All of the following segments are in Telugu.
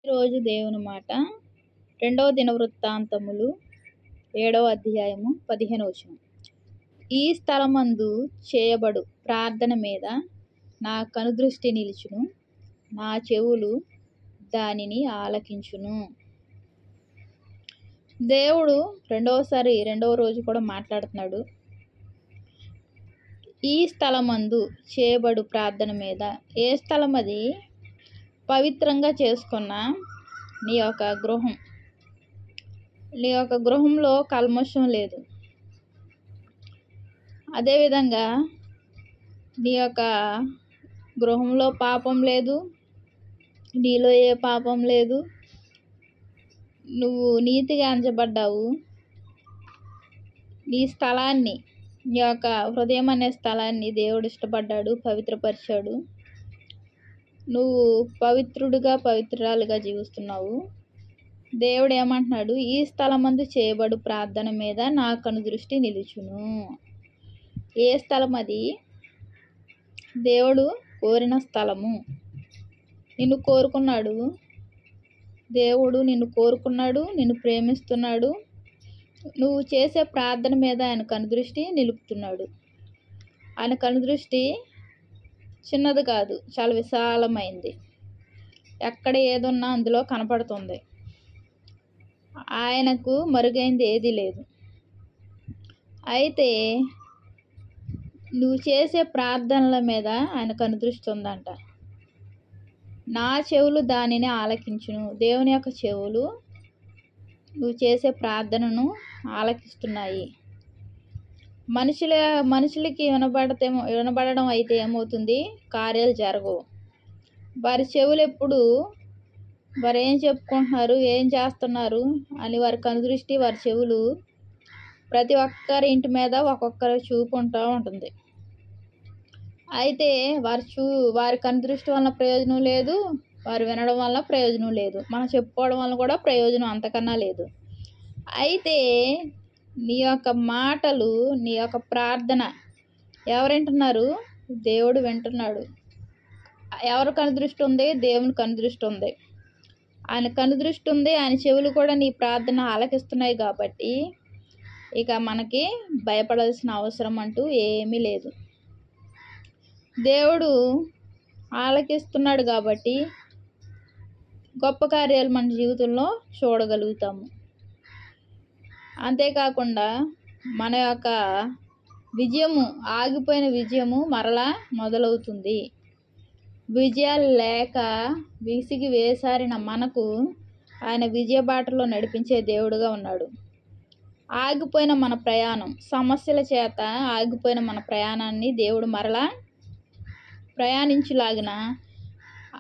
ఈరోజు దేవుని మాట రెండవ దినవృత్తాంతములు 7వ అధ్యాయము 15వ వచనం. ఈ స్థలమందు చేయబడు ప్రార్థన మీద నా కనుదృష్టి నిలుచును, నా చెవులు దానిని ఆలకించును. దేవుడు రెండవ రోజు కూడా మాట్లాడుతున్నాడు. ఈ స్థలమందు చేయబడు ప్రార్థన మీద, ఏ స్థలం అది? పవిత్రంగా చేసుకున్న నీ యొక్క గృహం. నీ యొక్క గృహంలో కల్మషం లేదు. అదేవిధంగా నీ యొక్క గృహంలో పాపం లేదు, నీలో ఏ పాపం లేదు, నువ్వు నీతిగా ఎంచబడ్డావు. నీ స్థలాన్ని, నీ యొక్క హృదయం అనే స్థలాన్ని దేవుడు ఇష్టపడ్డాడు, పవిత్రపరిచాడు. నువ్వు పవిత్రుడిగా పవిత్రాలుగా జీవిస్తున్నావు. దేవుడు ఏమంటున్నాడు? ఈ స్థలమందు చేయబడు ప్రార్థన మీద నా కనుదృష్టి నిలుచును. ఏ స్థలం అది? దేవుడు కోరిన స్థలము. నిన్ను కోరుకున్నాడు. దేవుడు నిన్ను కోరుకున్నాడు, నిన్ను ప్రేమిస్తున్నాడు. నువ్వు చేసే ప్రార్థన మీద ఆయన కనుదృష్టి నిలుపుతున్నాడు. ఆయన కనుదృష్టి చిన్నది కాదు, చాలా విశాలమైంది. ఎక్కడ ఏదున్నా అందులో కనపడుతుంది. ఆయనకు మరుగైంది ఏదీ లేదు. అయితే నువ్వు చేసే ప్రార్థనల మీద ఆయన కనుదృష్టి ఉందంట. నా చెవులు దానిని ఆలకించును. దేవుని యొక్క చెవులు నువ్వు చేసే ప్రార్థనను ఆలకిస్తున్నాయి. మనుషులకి వినబడడం అయితే ఏమవుతుంది? కార్యాలు జరగవు. వారి చెవులు ఎప్పుడు వారు ఏం చెప్పుకుంటున్నారు, ఏం చేస్తున్నారు అని వారి కనుదృష్టి, వారి చెవులు ప్రతి ఒక్కరి ఇంటి మీద ఒక్కొక్కరు చూపు ఉంటుంది. అయితే వారి కనుదృష్టి వలన ప్రయోజనం లేదు, వారు వినడం వల్ల ప్రయోజనం లేదు, మనం చెప్పుకోవడం వల్ల కూడా ప్రయోజనం అంతకన్నా లేదు. అయితే నీ యొక్క మాటలు, నీ యొక్క ప్రార్థన ఎవరు వింటున్నారు? దేవుడు వింటున్నాడు. ఎవరు కనుదృష్టి ఉంది? దేవుని కనుదృష్టి ఉంది. ఆయన కనుదృష్టి ఉంది. ఆయన చెవులు కూడా నీ ప్రార్థన ఆలకిస్తున్నాయి. కాబట్టి ఇక మనకి భయపడాల్సిన అవసరం అంటూ ఏమీ లేదు. దేవుడు ఆలకిస్తున్నాడు కాబట్టి గొప్ప కార్యాలు మన జీవితంలో చూడగలుగుతాము. అంతేకాకుండా మన యొక్క విజయము, ఆగిపోయిన విజయము మరలా మొదలవుతుంది. విజయాలు లేక విసిగి వేసారిన మనకు ఆయన విజయ బాటలో నడిపించే దేవుడుగా ఉన్నాడు. ఆగిపోయిన మన ప్రయాణం, సమస్యల చేత ఆగిపోయిన మన ప్రయాణాన్ని దేవుడు మరలా ప్రయాణించులాగిన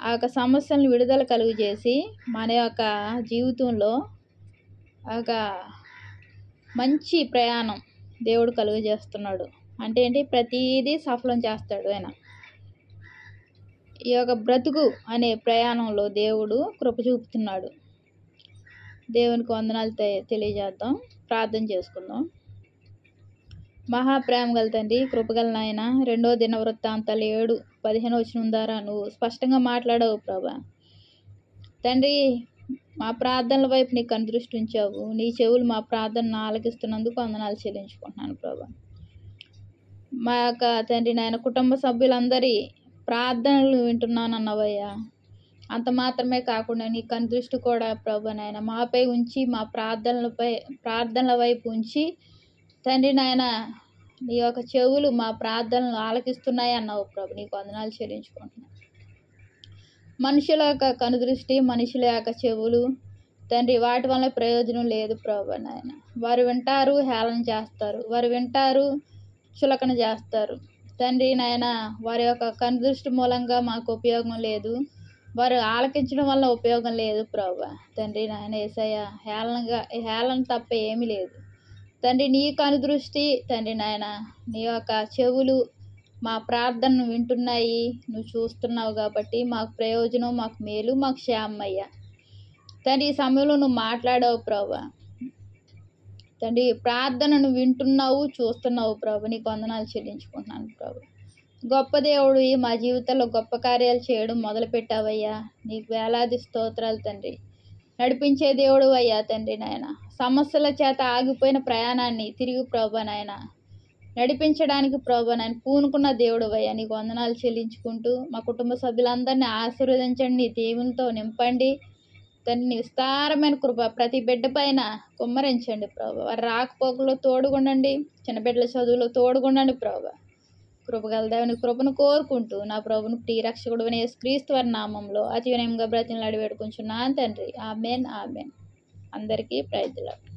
ఆ యొక్క సమస్యలను విడుదల కలుగజేసి మన యొక్క జీవితంలో ఒక మంచి ప్రయాణం దేవుడు కలుగజేస్తున్నాడు. అంటే ఏంటి? ప్రతిదీ సఫలం చేస్తాడు ఆయన. ఈ యొక్క బ్రతుకు అనే ప్రయాణంలో దేవుడు కృప చూపుతున్నాడు. దేవునికి వందనాలు తెలియజేద్దాం, ప్రార్థన చేసుకుందాం. మహాప్రేమ గల తండ్రి, కృపగల నాయన, 2వ దినవృత్తాంతాలు 7:15 వచనం ద్వారా నువ్వు స్పష్టంగా మాట్లాడావు ప్రభా. తండ్రి, మా ప్రార్థనల వైపు నీ కనుదృష్టి ఉంచావు. నీ చెవులు మా ప్రార్థనను ఆలకిస్తున్నందుకు వందనాలు చెల్లించుకుంటున్నాను ప్రభా. మా యొక్క తండ్రి నాయన కుటుంబ సభ్యులందరి ప్రార్థనలు వింటున్నానన్నవయ్యా. అంత మాత్రమే కాకుండా నీ కనుదృష్టి కూడా ప్రభా నాయన మాపై ఉంచి, మా ప్రార్థనల వైపు ఉంచి తండ్రి నాయన నీ యొక్క చెవులు మా ప్రార్థనలు ఆలకిస్తున్నాయి అన్నావు ప్రభు. నీకు వందనాలు చెల్లించుకుంటున్నాను. మనుషుల యొక్క కనుదృష్టి, మనుషుల యొక్క చెవులు తండ్రి, వాటి వల్ల ప్రయోజనం లేదు ప్రభు నాయన. వారు వింటారు, హేళన చేస్తారు. వారు వింటారు, చులకన చేస్తారు. తండ్రి నాయన, వారి యొక్క కనుదృష్టి మూలంగా మాకు ఉపయోగం లేదు. వారు ఆలకించడం వల్ల ఉపయోగం లేదు ప్రభు. తండ్రి నాయన యేసయ్య, హేళన తప్ప ఏమీ లేదు తండ్రి. నీ కనుదృష్టి తండ్రి నాయన, నీ యొక్క చెవులు మా ప్రార్థనను వింటున్నాయి, నువ్వు చూస్తున్నావు కాబట్టి మాకు ప్రయోజనం, మాకు మేలు, మాకు క్షేమయ్యా తండ్రి. ఈ సమయంలో నువ్వు మాట్లాడావు ప్రభు తండ్రి. ప్రార్థనను వింటున్నావు, చూస్తున్నావు ప్రభు. నీకు వందనాలు చెల్లించుకుంటున్నాను ప్రభు. గొప్ప దేవుడు మా జీవితంలో గొప్ప కార్యాలు చేయడం మొదలుపెట్టావయ్యా. నీకు వేలాది స్తోత్రాలు తండ్రి. నడిపించే దేవుడు అయ్యా తండ్రి నాయన. సమస్యల చేత ఆగిపోయిన ప్రయాణాన్ని తిరిగి ప్రభా నాయన నడిపించడానికి ప్రభా నాయన పూనుకున్న దేవుడు అయ్యా. నీకు వందనాలు చెల్లించుకుంటూ మా కుటుంబ సభ్యులందరినీ ఆశీర్వదించండి, నీ దేవునితో నింపండి తండ్రి. విస్తారమైన కృప ప్రతి బిడ్డ పైన కుమ్మరించండి ప్రభా. వారి రాకపోకలో తోడుగుండండి, చిన్న బిడ్డల చదువులో తోడుగుండండి ప్రభా. కృపగల దేవుని కృపను కోరుకుంటూ నా ప్రభుని ప్రియరక్షకుడు యేసుక్రీస్తు వారి నామంలో అతి వినయంగా బ్రతిమలాడి వేడుకుంటున్నాను తండ్రి. ఆమేన్ ఆమేన్. అందరికీ ప్రైజ్ ది లార్డ్.